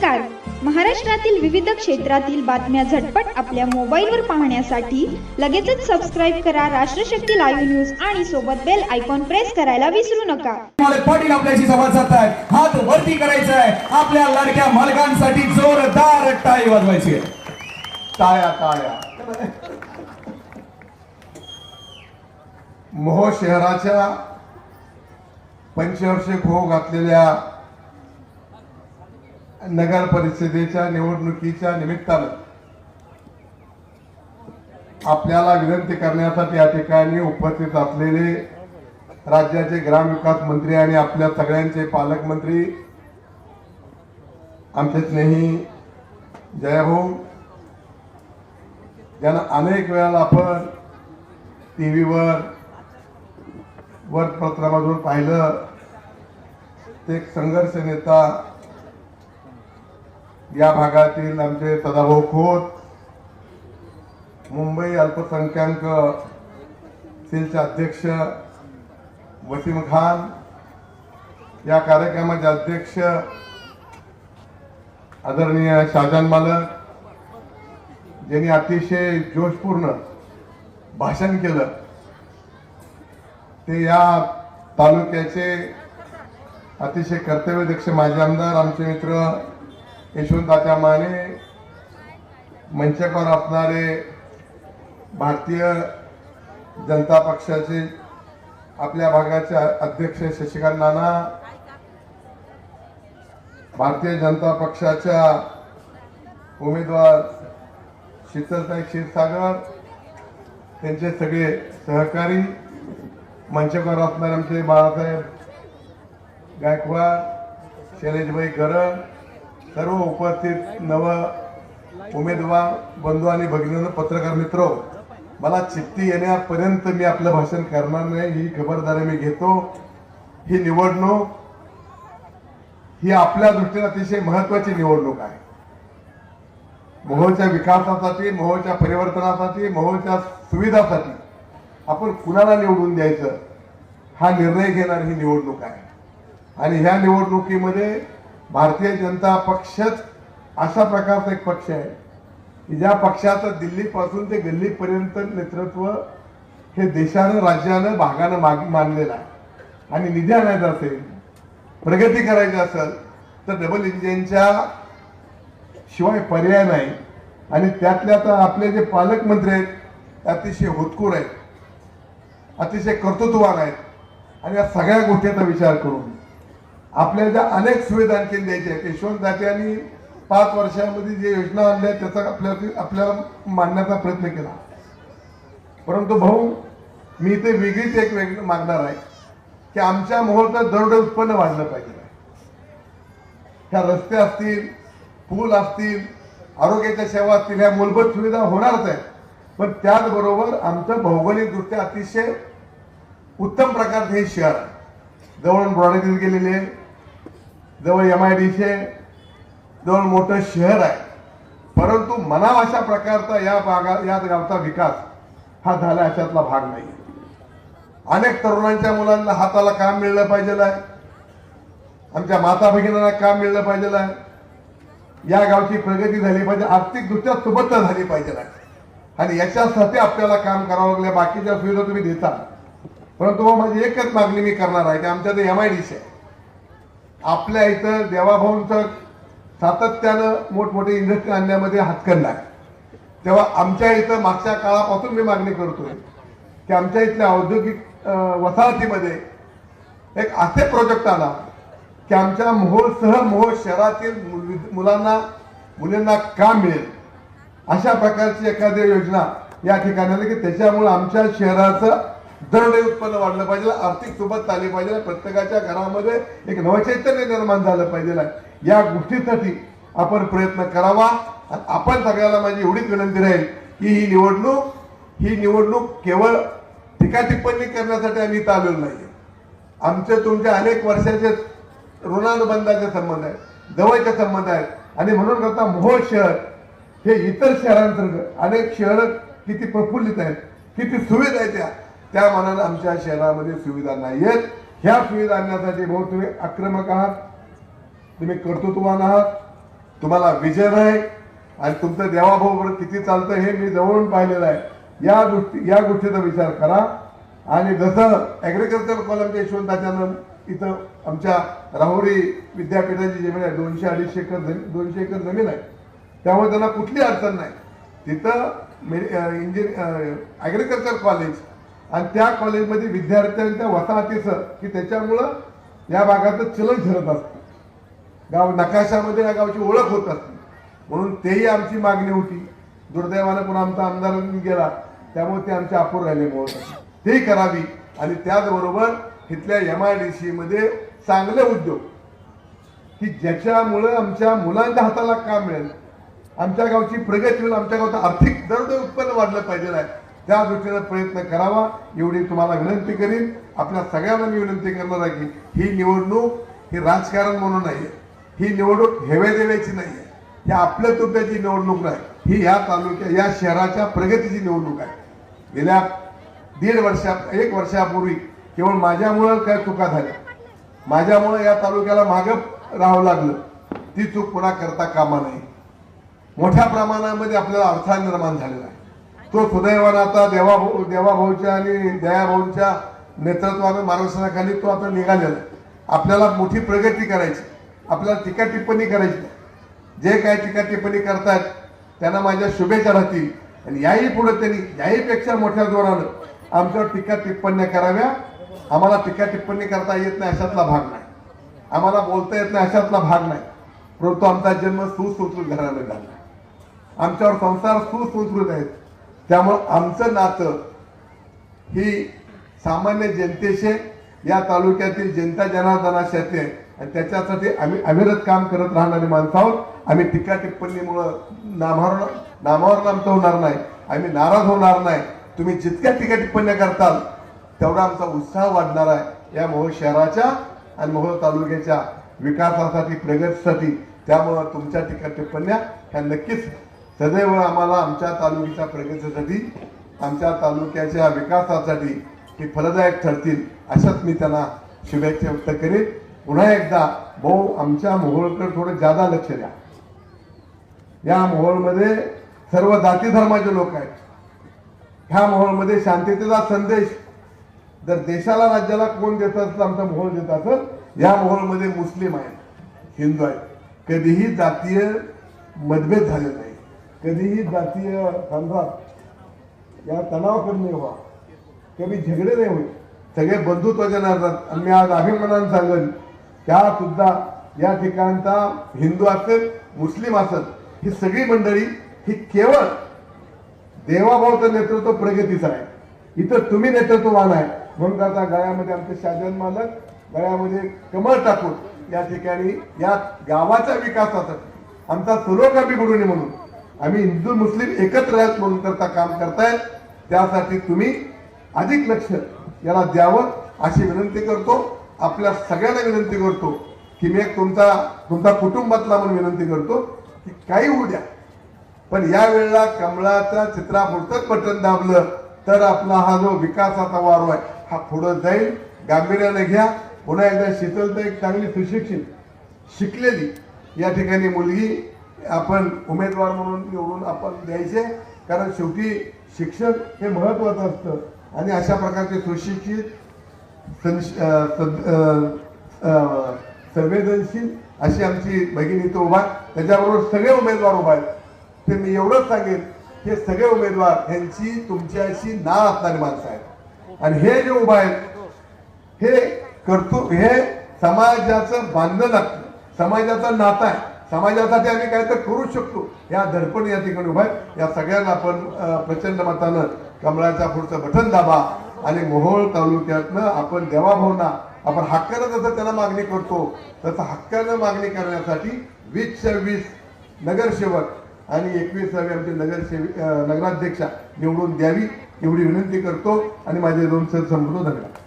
नमस्कार. महाराष्ट्रातील विविध क्षेत्रातील बातम्या झटपट आपल्या मोबाईलवर पाहण्यासाठी लगेचच सबस्क्राइब करा राष्ट्रशक्ती लाईव्ह न्यूज आणि सोबत बेल आयकॉन प्रेस करायला विसरू नका. पाटील आपल्याशी संवाद साधतायत. हात वरती करायचा आहे. आपल्या लाडक्या मालकांसाठी जोरदार टाळी वाजवायची आहे. टाळ्या टाळ्या. मोहोळ शहराच्या पंचवार्षिक होऊ घातलेल्या नगर परिषदेच्या निवडणुकीच्या निमित्तानं आपल्याला विनंती करण्यासाठी या ठिकाणी उपस्थित असलेले राज्याचे ग्रामविकास मंत्री आणि आपल्या सगळ्यांचे पालकमंत्री आमचे स्नेही जयभाऊ, ज्यांना अनेक वेळा आपण टीव्हीवर वर्तमानपत्रामधून पाहिलं, ते एक संघर्ष नेता या भागातील आमचे सदाभाऊ खोत, मुंबई अल्पसंख्याक सेलचे अध्यक्ष वसीम खान, या कार्यक्रमाचे अध्यक्ष आदरणीय शाहजान मालक, ज्यांनी अतिशय जोशपूर्ण भाषण केलं, ते या तालुक्याचे अतिशय कर्तव्यदक्ष माजी आमदार आमचे मित्र यशवंत माने, मंचावर असणारे भारतीय जनता पक्षाचे आपल्या भागाचे अध्यक्ष शशिकांत नाना, भारतीय जनता पक्षाच्या उमेदवार शीतलताई क्षीरसागर, त्यांचे सगळे सहकारी, मंचावर असणारे आमचे बाळासाहेब गायकवाड, शैलेशभाई गरड, सर्व उपस्थित नव उमेदवार बंधू आणि भगिनींनो, पत्रकार मित्र, मला चिठ्ठी येण्यापर्यंत मी आपलं भाषण करणार नाही, ही खबरदारी मी घेतो. ही निवडणूक ही आपल्या दृष्टीने अतिशय महत्वाची निवडणूक आहे. मोहोळच्या विकासासाठी, मोहोळच्या परिवर्तनासाठी, मोहोळच्या सुविधासाठी आपण कुणाला निवडून द्यायचं हा निर्णय घेणारी ही निवडणूक आहे. आणि ह्या निवडणुकीमध्ये भारतीय जनता पक्षच अशा प्रकारचा एक पक्ष आहे की ज्या पक्षाचं दिल्लीपासून ते गल्लीपर्यंत नेतृत्व हे देशानं, राज्यानं, भागानं मानलेलं आहे. आणि निधी आणायचा असेल, प्रगती करायची असेल तर डबल इंजिनच्या शिवाय पर्याय नाही. आणि त्यातल्या तर आपले जे पालकमंत्री आहेत अतिशय होतकूर आहेत, अतिशय कर्तृत्ववान आहेत. आणि या सगळ्या गोष्टीचा विचार करून आपल्या ज्या अनेक सुविधा आणखी द्यायच्या आहेत, यशवंत दात्यांनी 5 वर्षांमध्ये जे योजना आणल्या त्याचा आपल्याला मांडण्याचा प्रयत्न केला. परंतु भाऊ, मी इथे वेगळीच एक मागणार आहे की आमच्या मोहोळचं दरडोई उत्पन्न वाढलं पाहिजे. ह्या रस्ते असतील, पूल असतील, आरोग्याच्या सेवा असतील, ह्या मूलभूत सुविधा होणारच आहेत. पण त्याचबरोबर आमचं भौगोलिकदृष्ट्या अतिशय उत्तम प्रकारचे हे शहर आहे. जवळ ब्रॉडेज गेलेले, जवळ MIDC, जवळ मोठं शहर आहे. परंतु मनाव अशा प्रकारचा या गावचा विकास हा झाला अशातला भाग नाही. अनेक तरुणांच्या मुलांना हाताला काम मिळलं पाहिजे आहे, आमच्या माता भगिनींना काम मिळलं पाहिजे आहे, या गावची प्रगती झाली पाहिजे, आर्थिकदृष्ट्या सुबत्ता झाली पाहिजे आहे. आणि याच्यासाठी आपल्याला काम करावं लागलं. बाकीच्या सुविधा तुम्ही देता, परंतु माझी एकच मागणी मी करणार आहे की आमच्या ते MIDC आहे, आपल्या इथं देवाभाऊंचं सातत्यानं मोठमोठे इंडस्ट्री आणण्यामध्ये हातखंड आहे. तेव्हा आमच्या इथं मागच्या काळापासून मी मागणी करतोय की आमच्या इथल्या औद्योगिक वसाहतीमध्ये एक असे प्रोजेक्ट आला की आमच्या मोहोळसह मोहोळ शहरातील मुलींना काम मिळेल अशा प्रकारची एखादी योजना या ठिकाणी आली की त्याच्यामुळे आमच्या शहराचं दरडोई उत्पन्न वाढलं पाहिजे, आर्थिक सोबत आली पाहिजे, प्रत्येकाच्या घरामध्ये एक नवचैतन्य निर्माण झालं पाहिजे. या गोष्टीसाठी आपण प्रयत्न करावा. आपण सगळ्याला माझी एवढीच विनंती राहील की ही निवडणूक केवळ टीकाटिप्पणी करण्यासाठी आम्ही इथं आलेलो नाही. आमचे तुमचे अनेक वर्षाचे ऋणानुबंधाचे संबंध आहेत, जवळचे संबंध आहेत. आणि म्हणून करता मोहोळ शहर हे इतर शहरांसारखं अनेक शहरं किती प्रफुल्लित आहेत, किती सुविधा आहेत, त्या मानानं आमच्या शहरामध्ये सुविधा नाही आहेत. ह्या सुविधा आणण्यासाठी भाऊ तुम्ही आक्रमक आहात, तुम्ही कर्तृत्ववान आहात. तुम्हाला विजन आहे आणि तुमचं देवाभाऊवर किती चालतं हे मी जवळून पाहिलेलं आहे। या गोष्टीचा विचार करा। आणि जसं ऍग्रिकल्चर कॉलेज यशवंताच्यानं इथं आमच्या राहुरी विद्यापीठाची जमीन आहे, 200-250 एकर 200 एकर जमीन आहे, त्यामुळे त्यांना कुठली अडचण नाही। तिथं ऍग्रिकल्चर कॉलेज आणि त्या कॉलेजमध्ये विद्यार्थ्यांच्या वसाहतीचं की त्याच्यामुळं या भागाचं चलन ठरत असतं, गाव नकाशामध्ये या गावची ओळख होत असते, म्हणून तेही आमची मागणी होती। दुर्दैवानं पण आमचा आमदार गेला, त्यामुळे ते आमच्या अपूर राहिले, ते करावी। आणि त्याचबरोबर इथल्या MIDC मध्ये चांगले उद्योग की ज्याच्यामुळे आमच्या मुलांच्या हाताला काम मिळेल, आमच्या गावची प्रगती होईल, आमच्या गावचं आर्थिक दरडोई उत्पन्न वाढलं पाहिजे आहे, त्या दृष्टीने प्रयत्न करावा एवढी तुम्हाला विनंती करीन। आपल्या सगळ्यांना मी विनंती करणार आहे की ही निवडणूक ही राजकारण म्हणून नाही, ही निवडणूक हेवेदेवेची नाही आहे, ही आपल्या तुमच्याची निवडणूक नाही, ही या तालुक्या या शहराच्या प्रगतीची निवडणूक आहे। गेल्या 1 वर्षापूर्वी केवळ माझ्यामुळे काय चुका झाल्या, माझ्यामुळे या तालुक्याला मागं राहावं लागलं, ती चूक पुन्हा करता कामा नये। मोठ्या प्रमाणामध्ये आपल्याला अडथळा निर्माण झालेला आहे, तो सुदैवानं आता देवाभाऊच्या आणि दयाभाऊंच्या नेतृत्वाने मार्गदर्शनाखाली तो आता निघालेला आहे। आपल्याला मोठी प्रगती करायची, आपल्याला टीका टिप्पणी करायची, जे काय टीका टिप्पणी करतायत त्यांना माझ्या शुभेच्छा राहतील आणि याही पुढे त्यांनी याहीपेक्षा मोठ्या जोरानं आमच्यावर टीका टिप्पण्या कराव्या। आम्हाला टीका टिप्पणी करता येत नाही अशातला भाग नाही, आम्हाला बोलता येत नाही अशातला भाग नाही, परंतु आमचा जन्म सुसंस्कृत घरामध्ये झाला, आमच्यावर संसार सुसंस्कृत आहेत, त्यामुळे आमचं नातं ही सामान्य जनतेशी या तालुक्यातील जनता जनार्दनाशी आहे आणि त्याच्यासाठी आम्ही अविरत काम करत राहणारी माणसं आहोत। आम्ही टीका टिप्पणीमुळे नामावरण आमचं होणार नाही, आम्ही नाराज होणार नाही। तुम्ही जितक्या टीका टिप्पण्या करताल तेवढा आमचा उत्साह वाढणार आहे या मोहोळ शहराच्या आणि मोहोळ तालुक्याच्या विकासासाठी प्रगतीसाठी। त्यामुळे तुमच्या टीका टिप्पण्या ह्या नक्कीच सदैव आम्हाला आमच्या तालुक्याच्या प्रगतीसाठी आमच्या तालुक्याच्या विकासासाठी ती फलदायक ठरतील अशाच मी त्यांना शुभेच्छा व्यक्त करेन। पुन्हा एकदा भाऊ आमच्या मोहोळकडे थोडं जादा लक्ष द्या। या मोहोळमध्ये सर्व जाती धर्माचे लोक आहेत, ह्या मोहोळमध्ये शांततेचा संदेश जर देशाला राज्याला कोण देत असत आमचा मोहोळ देत असत। या मोहोळमध्ये मुस्लिम आहेत, हिंदू आहेत, कधीही जातीय मतभेद झाले नाही, कधीही जातीय संघात या तणाव कमी व्हा, कधी झगडे नाही होईल, सगळे बंधुत्वाच्या नात्यात। आणि मी आज अभिमानाने सांगेन त्या सुद्धा या ठिकाणचा हिंदू असेल मुस्लिम असेल ही सगळी मंडळी ही केवळ देवाभाऊचं नेतृत्व प्रगतीचं आहे, इथं तुम्ही नेतृत्ववान आहे म्हणून आता गळ्यामध्ये आमचे शाहजान मालक गळ्यामध्ये कमळ टाकून या ठिकाणी या गावाच्या विकासासाठी आमचा सलोखा बिघडू नये म्हणून आम्ही हिंदू मुस्लिम एकत्र आहेत म्हणून करता काम करतायत। त्यासाठी तुम्ही अधिक लक्ष याला द्यावं अशी विनंती करतो। आपल्या सगळ्यांना विनंती करतो की मी एक तुमचा कुटुंबातला म्हणून विनंती करतो की काही होऊ द्या, पण या वेळेला कमळाच्या चित्रापुरतंच बटन दाबलं तर आपला हा जो विकासाचा वार आहे हा पुढे जाईल। गांभीर्याने घ्या। पुन्हा एकदा शीतलता एक चांगली सुशिक्षित शिकलेली या ठिकाणी मुलगी आपण उमेदवार म्हणून निवडून आपण द्यायचे, कारण शेवटी शिक्षण हे महत्वाचं असतं आणि अशा प्रकारचे सुशिक्षित संवेदनशील अशी आमची भगिनी इथं उभा, त्याच्याबरोबर सगळे उमेदवार उभा आहेत। ते मी एवढंच सांगेन हे सगळे उमेदवार यांची तुमच्याशी नाळ असणारी माणसं आहेत आणि हे जे उभा आहेत हे समाजाचं बांधणं लागतं, समाजाचा नाता आहे, समाजासाठी आम्ही काय तर करू शकतो या धडपण या ठिकाणी उभा आहे। या सगळ्यांना आपण प्रचंड मतानं कमळाच्या पुढचं बटन दाबा आणि मोहोळ तालुक्यातनं आपण देवाभाऊंना आपण हक्कानं जसं त्यांना मागणी करतो तसं हक्कानं मागणी करण्यासाठी 20-20 नगरसेवक आणि 21 आमचे नगराध्यक्षा निवडून द्यावी एवढी विनंती करतो आणि माझे 2 शब्द संपवतो। धन्यवाद।